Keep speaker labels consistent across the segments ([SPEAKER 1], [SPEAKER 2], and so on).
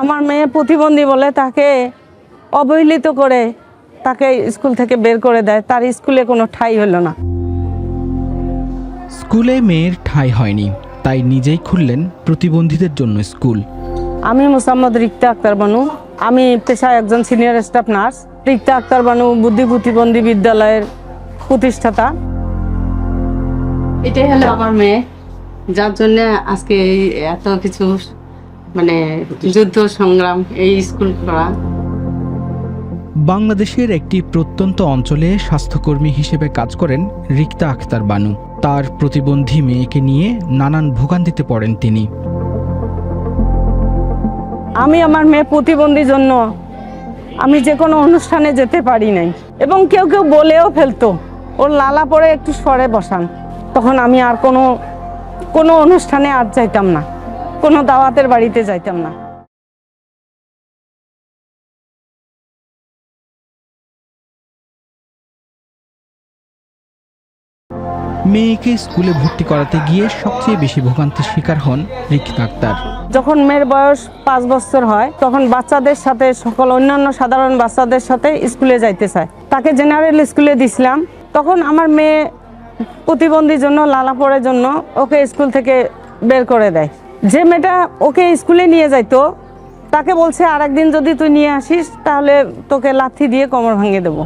[SPEAKER 1] আমার মেয়ে প্রতিবন্ধী বলে তাকে অবহেলিত করে তাকে স্কুল থেকে বের করে দেয়। তার স্কুলে কোনো ঠাঁই হলো না।
[SPEAKER 2] স্কুলে মেয়ের ঠাঁই হয়নি, তাই নিজেই খুললেন প্রতিবন্ধীদের জন্য স্কুল।
[SPEAKER 1] আমি মোসাম্মদ রিক্তা আক্তার বানু। আমি পেশায় একজন senior staff nurse. Rikta Akter Banu বুদ্ধি প্রতিবন্ধী বিদ্যালয়ের প্রতিষ্ঠাতা। এটাই হলো আমার মেয়ে, যার জন্য আজকে এত কিছু যুদ্ধ সংগ্রাম, এই স্কুল করা।
[SPEAKER 2] বাংলাদেশের একটি প্রত্যন্ত অঞ্চলে স্বাস্থ্যকর্মী হিসেবে কাজ করেন রিক্তা আক্তার বানু। তার প্রতিবন্ধী মেয়েকে নিয়ে নানান ভোগান্তিতে পড়েন তিনি।
[SPEAKER 1] আমি আমার মেয়ে প্রতিবন্ধীর জন্য আমি যে কোনো অনুষ্ঠানে যেতে পারি নাই, এবং কেউ কেউ বলেও ফেলতো ওর লালা পরে একটু সরে বসান। তখন আমি আর কোনো অনুষ্ঠানে আর যাইতাম না, কোনো দাওয়াতের বাড়িতে যাইতাম না।
[SPEAKER 2] মেয়েকে স্কুলে ভর্তি করাতে গিয়ে সবচেয়ে বেশি ভোগান্তির শিকার হন রিক্তা আক্তার।
[SPEAKER 1] যখন মেয়ের বয়স 5 বছর হয়, তখন বাচ্চাদের সাথে সকল অন্যান্য সাধারণ বাচ্চাদের সাথে স্কুলে যাইতে চায়। তাকে জেনারেল স্কুলে দিছিলাম। তখন আমার মেয়ে প্রতিবন্ধীর জন্য লালা পড়ার জন্য ওকে স্কুল থেকে বের করে দেয়। যে মেয়েটা ওকে স্কুলে নিয়ে যাইতো তাকে বলছে আরেকদিন যদি তুই নিয়ে আসিস তাহলে তোকে লাথি দিয়ে কোমর ভাঙিয়ে দেবো।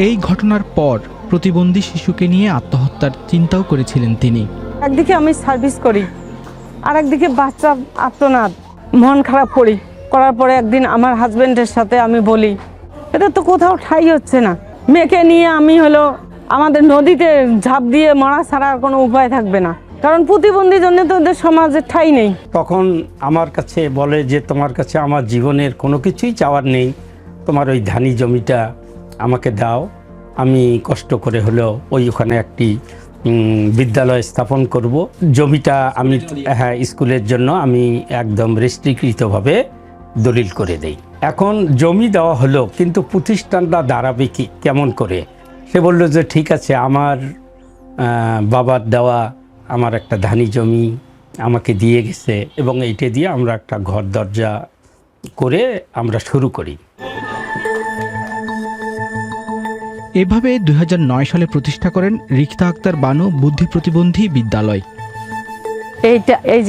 [SPEAKER 2] এই ঘটনার পর প্রতিবন্ধী শিশুকে নিয়ে আত্মহত্যার চিন্তাও করেছিলেন তিনি।
[SPEAKER 1] একদিকে আমি সার্ভিস করি, আর একদিকে বাচ্চা আত্মনাদ, মন খারাপ করার পরে একদিন আমার হাজবেন্ডের সাথে আমি বলি, এটা তো কোথাও ঠাঁই হচ্ছে না। মেয়েকে নিয়ে আমি আমাদের নদীতে ঝাঁপ দিয়ে মরা ছাড়া আর কোনো উপায় থাকবে না, কারণ প্রতিবন্ধীর জন্য তো ওদের সমাজে ঠাঁই নেই।
[SPEAKER 3] তখন আমার কাছে বলে যে তোমার কাছে আমার জীবনের কোনো কিছুই চাওয়ার নেই, তোমার ওই ধানি জমিটা আমাকে দাও, আমি কষ্ট করে হলেও ওখানে একটি বিদ্যালয় স্থাপন করব। জমিটা আমি স্কুলের জন্য আমি একদম রেস্ট্রিকৃতভাবে দলিল করে দেই। এখন জমি দেওয়া হলো, কিন্তু প্রতিষ্ঠানটা দাঁড়াবে কি কেমন করে? সে বলল যে ঠিক আছে, আমার বাবার দেওয়া আমার একটা ধানি জমি আমাকে দিয়ে গেছে, এবং এইটা দিয়ে আমরা একটা ঘর দরজা করে আমরা শুরু করি।
[SPEAKER 2] এভাবে 2009 সালে প্রতিষ্ঠা করেন রিক্তা আক্তার বানু বুদ্ধি প্রতিবন্ধী বিদ্যালয়।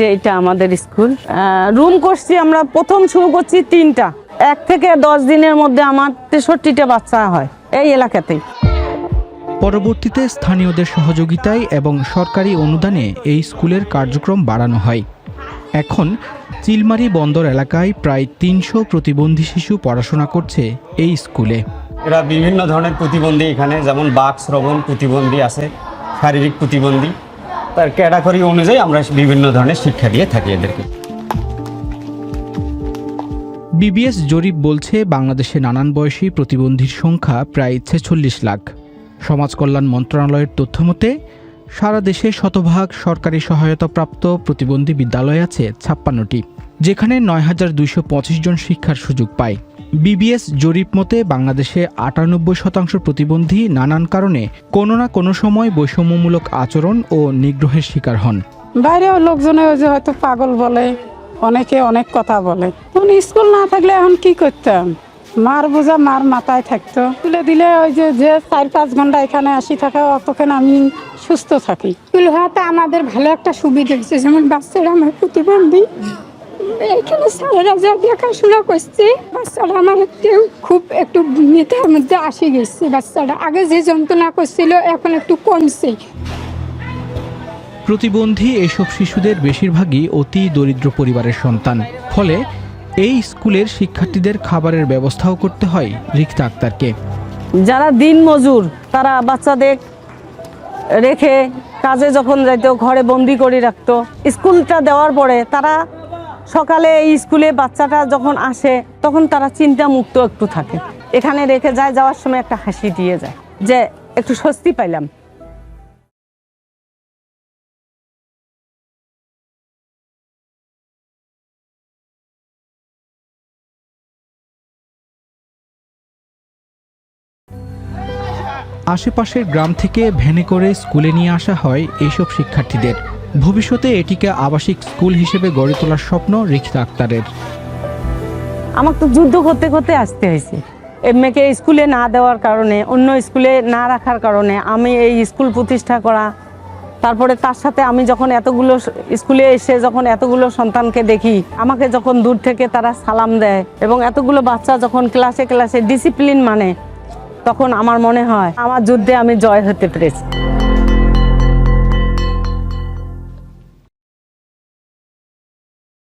[SPEAKER 1] এইটা আমাদের স্কুল। রুম করছি আমরা, প্রথম শুরু করছি 3টা। 1 থেকে 10 দিনের মধ্যে আমার 63টা বাচ্চা হয় এই এলাকাতেই।
[SPEAKER 2] পরবর্তীতে স্থানীয়দের সহযোগিতায় এবং সরকারি অনুদানে এই স্কুলের কার্যক্রম বাড়ানো হয়। এখন চিলমারি বন্দর এলাকায় প্রায় 300 প্রতিবন্ধী শিশু পড়াশোনা করছে এই স্কুলে।
[SPEAKER 4] এরা বিভিন্ন ধরনের প্রতিবন্ধী, এখানে যেমন বাক শ্রবণ প্রতিবন্ধী আছে, শারীরিক প্রতিবন্ধী, তার ক্যাটাগরি অনুযায়ী আমরা বিভিন্ন ধরনের শিক্ষা দিয়ে থাকি এদেরকে।
[SPEAKER 2] বিবিএস জরিপ বলছে বাংলাদেশে নানান বয়সী প্রতিবন্ধীর সংখ্যা প্রায় 46 লাখ। সমাজ কল্যাণ মন্ত্রণালয়ের তথ্য মতে সারা দেশে শতভাগ সরকারি সহায়তাপ্রাপ্ত প্রতিবন্ধী বিদ্যালয় আছে 56টি, যেখানে 9225 জন শিক্ষার সুযোগ পায়। বিবিএস জরিপ মতে বাংলাদেশে 98% প্রতিবন্ধী নানান কারণে কোনো না কোনো সময় বৈষম্যমূলক আচরণ ও নিগ্রহের শিকার হন।
[SPEAKER 5] বাইরেও লোকজনে হয়তো পাগল বলে, অনেকে অনেক কথা বলে। স্কুল না থাকলে এখন কি করতাম? মার বোঝা মার মাথায় থাকতো, তুলে দিলে ওই যে 4-5 ঘন্টা এখানে আসি থাকা, অতক্ষণ আমি সুস্থ থাকি।
[SPEAKER 6] স্কুল হওয়াতে আমাদের ভালো একটা সুবিধা হয়েছে, যেমন বাচ্চারা আমার প্রতিবন্ধী, এখানে স্যারেরা যা দেখাশোনা করছে, বাচ্চারা আমার খুব একটু মেধার মধ্যে আসে গেছে। বাচ্চারা আগে যে যন্ত্রণা করছিল এখন একটু কমছে।
[SPEAKER 2] প্রতিবন্ধী এসব শিশুদের বেশিরভাগই অতি দরিদ্র পরিবারের সন্তান, ফলে এই স্কুলের শিক্ষার্থীদের খাবারের ব্যবস্থাও করতে হয় রিক্তা আক্তারকে।
[SPEAKER 1] যারা দিন মজুর তারা বাচ্চাদের রেখে কাজে যখন যাইতো ঘরে বন্দি করে রাখতো। স্কুলটা দেওয়ার পরে তারা সকালে এই স্কুলে বাচ্চাটা যখন আসে তখন তারা চিন্তা মুক্ত একটু থাকে। এখানে রেখে যাওয়ার সময় একটা হাসি দিয়ে যায় যে একটু স্বস্তি পাইলাম।
[SPEAKER 2] আশেপাশের গ্রাম থেকে ভ্যানে করে স্কুলে নিয়ে আসা হয় এইসব শিক্ষার্থীদের। ভবিষ্যতে এটিকে আবাসিক স্কুল হিসেবে গড়ে তোলার স্বপ্ন রিক্তা আক্তারের।
[SPEAKER 1] আমাকে তো যুদ্ধ করতে করতে আসতে হয়েছে। এই মেয়েকে স্কুলে না দেওয়ার কারণে, অন্য স্কুলে না রাখার কারণে আমি এই স্কুল প্রতিষ্ঠা করা, তারপরে তার সাথে আমি যখন এতগুলো স্কুলে এসে যখন এতগুলো সন্তানকে দেখি, আমাকে যখন দূর থেকে তারা সালাম দেয় এবং এতগুলো বাচ্চা যখন ক্লাসে ক্লাসে ডিসিপ্লিন মানে, তখন আমার মনে হয় আমার যুদ্ধে আমি জয় হতে পেরেছি।